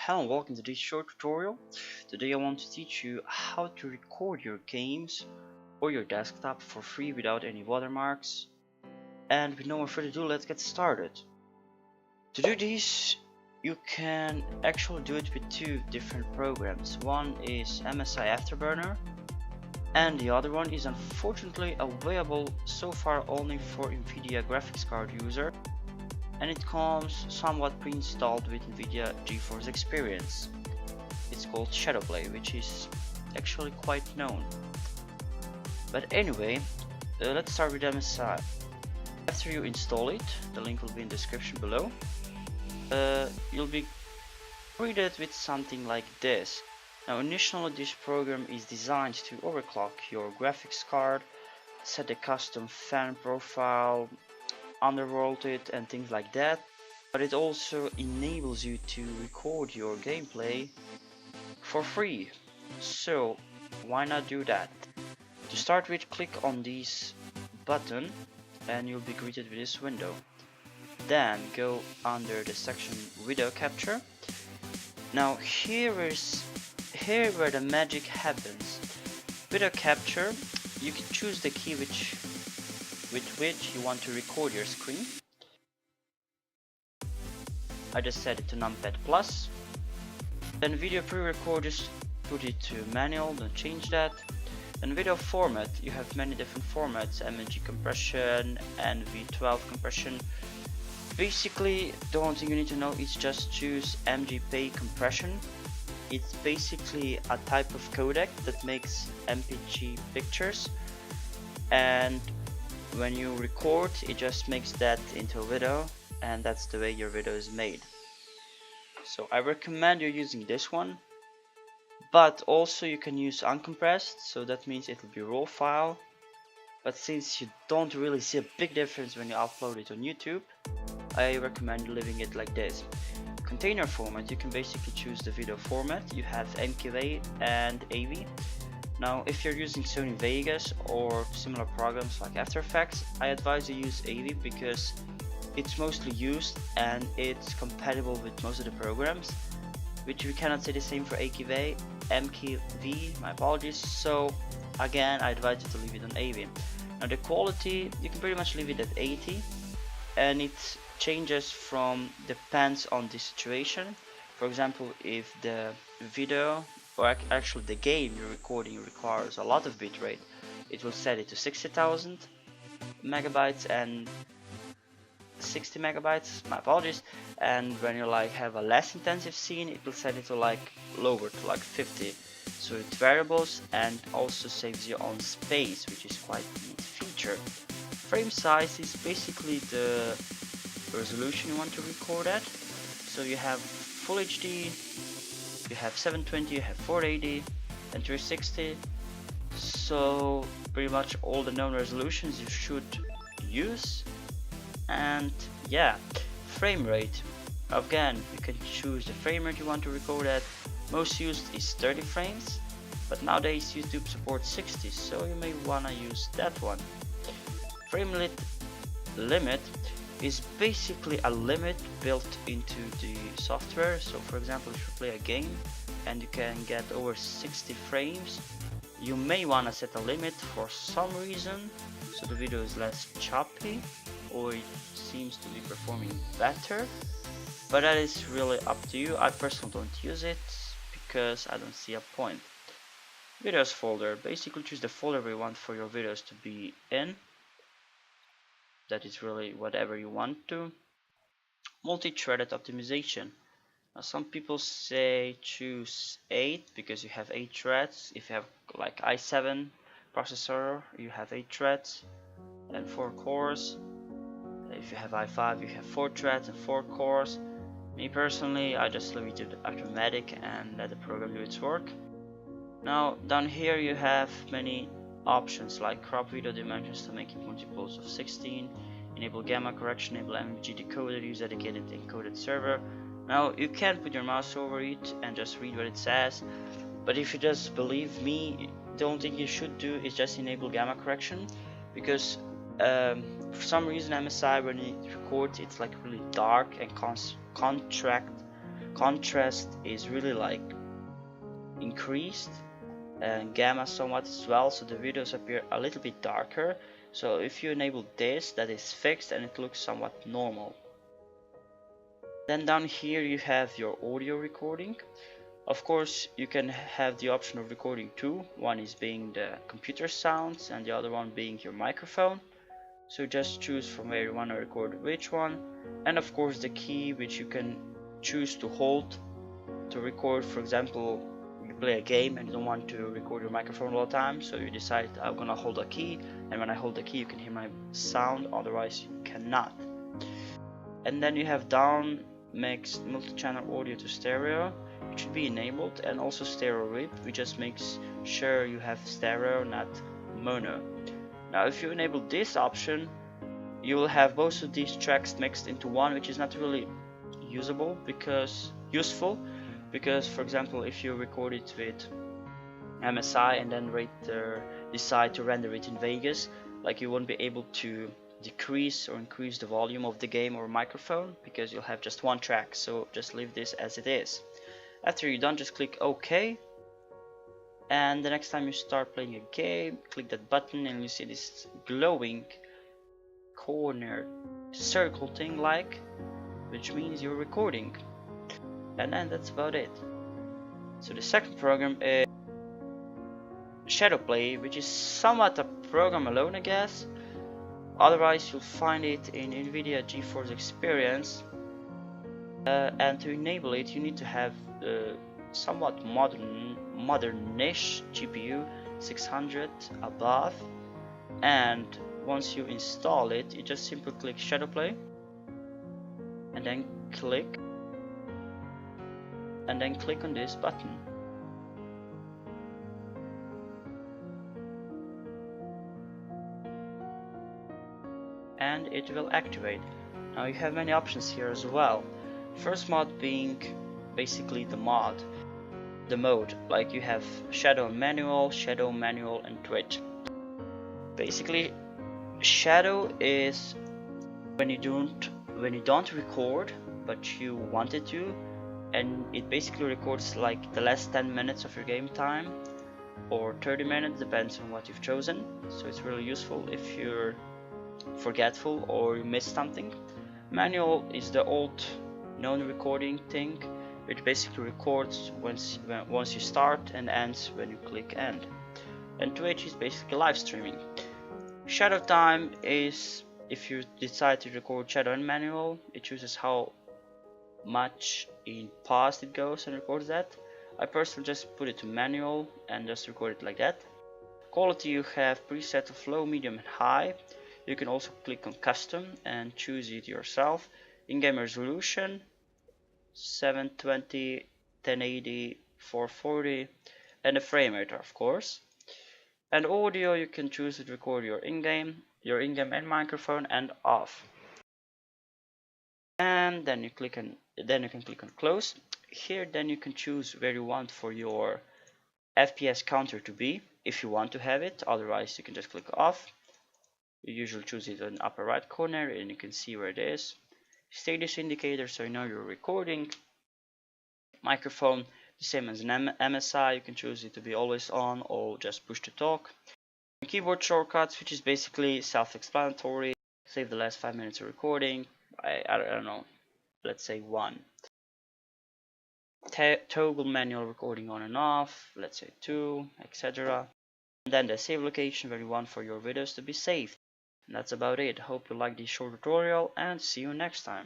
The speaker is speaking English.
Hello and welcome to this short tutorial. Today I want to teach you how to record your games or your desktop for free without any watermarks. And with no more further ado, let's get started. To do this, you can actually do it with two different programs. One is MSI Afterburner and the other one is unfortunately available so far only for NVIDIA graphics card user. And it comes somewhat pre-installed with NVIDIA GeForce experience. It's called Shadowplay, which is actually quite known. But anyway, let's start with MSI. After you install it, the link will be in the description below, you'll be greeted with something like this. Now initially this program is designed to overclock your graphics card, set a custom fan profile, underworld it and things like that, but it also enables you to record your gameplay for free. So why not do that? To start with, click on this button and you'll be greeted with this window. Then go under the section video capture. Now here is where the magic happens. Video capture, you can choose the key with which you want to record your screen. I just set it to numpad plus. Then video pre-record, just put it to manual, don't change that. Then video format, you have many different formats, MNG compression, NV12 compression. Basically the only thing you need to know is just choose MGP compression. It's basically a type of codec that makes MPG pictures, and when you record it just makes that into a video, and that's the way your video is made. So I recommend you're using this one, but also you can use uncompressed, so that means it will be raw file, but since you don't really see a big difference when you upload it on YouTube, I recommend leaving it like this. Container format, you can basically choose the video format. You have MKV and AV. Now if you're using Sony Vegas or similar programs like After Effects, I advise you use AV because it's mostly used and it's compatible with most of the programs, which we cannot say the same for MKV, my apologies. So again, I advise you to leave it on AV. Now the quality, you can pretty much leave it at 80, and it changes depends on the situation. For example, if the video or actually the game you're recording requires a lot of bitrate, it will set it to 60,000 megabytes and 60 megabytes, my apologies. And when you have a less intensive scene, it will set it to lower to 50. So it variables and also saves you on space, which is quite a neat feature. Frame size is basically the resolution you want to record at. So you have Full HD, you have 720, you have 480 and 360. So pretty much all the known resolutions you should use. And yeah, frame rate, again you can choose the frame rate you want to record at. Most used is 30 frames, but nowadays YouTube supports 60, so you may wanna use that one. Framelit Limit is basically a limit built into the software. So for example, if you play a game and you can get over 60 frames, you may want to set a limit for some reason, so the video is less choppy or it seems to be performing better, but that is really up to you. I personally don't use it because I don't see a point. Videos folder, basically choose the folder you want for your videos to be in. That is really whatever you want to. Multi-threaded optimization. Now some people say choose 8 because you have 8 threads. If you have i7 processor, you have 8 threads and 4 cores. If you have i5, you have 4 threads and 4 cores. Me personally, I just leave it to automatic and let the program do its work. Now down here you have many options like crop video dimensions to make it multiples of 16, enable gamma correction, enable MG decoder, use dedicated encoded server. Now you can put your mouse over it and just read what it says, but if you just believe me, the only thing you should do is just enable gamma correction, because for some reason MSI when it records it's really dark and contract contrast is really like increased, and gamma somewhat as well, so the videos appear a little bit darker. So if you enable this, that is fixed and it looks somewhat normal. Then down here you have your audio recording. Of course you can have the option of recording two, one is being the computer sounds and the other one being your microphone. So just choose from where you want to record which one, and of course the key which you can choose to hold to record. For example, you play a game and you don't want to record your microphone all the time, so you decide I'm gonna hold a key, and when I hold the key you can hear my sound, otherwise you cannot. And then you have down mixed multi-channel audio to stereo. It should be enabled, and also stereo rip, which just makes sure you have stereo, not mono. Now if you enable this option, you will have both of these tracks mixed into one, which is not really useful because for example, if you record it with MSI and then decide to render it in Vegas, like you won't be able to decrease or increase the volume of the game or microphone because you'll have just one track. So just leave this as it is. After you're done, just click OK, and the next time you start playing a game, click that button and you see this glowing corner circle thing, like, which means you're recording. And then that's about it. So the second program is Shadowplay, which is somewhat a program alone, I guess. Otherwise you'll find it in NVIDIA GeForce Experience, and to enable it you need to have somewhat modern-ish GPU 600 above, and once you install it, you just simply click Shadowplay and then click on this button. And it will activate. Now you have many options here as well. First mod being basically the mode. Like you have shadow manual, and Twitch. Basically, shadow is when you don't record but you wanted to, and it basically records like the last 10 minutes of your game time or 30 minutes, depends on what you've chosen. So it's really useful if you're forgetful or you missed something. Manual is the old known recording thing, which basically records once you start and ends when you click end. And Twitch is basically live streaming. Shadow time is if you decide to record shadow and manual, it chooses how much in past it goes and records that. I personally just put it to manual and just record it like that. Quality, you have preset of low, medium and high. You can also click on custom and choose it yourself. In-game resolution 720, 1080, 440, and a frame rate, of course. And audio, you can choose to record your in-game and microphone and off. And then you can click on close. Here then you can choose where you want for your FPS counter to be, if you want to have it. Otherwise you can just click off. You usually choose it in the upper right corner and you can see where it is. Status indicator, so you know you're recording. Microphone, the same as an MSI, you can choose it to be always on or just push to talk. Keyboard shortcuts, which is basically self-explanatory. Save the last 5 minutes of recording. I don't know, let's say 1. Toggle manual recording on and off, let's say 2, etc. And then the save location where you want for your videos to be saved. And that's about it. Hope you liked this short tutorial and see you next time.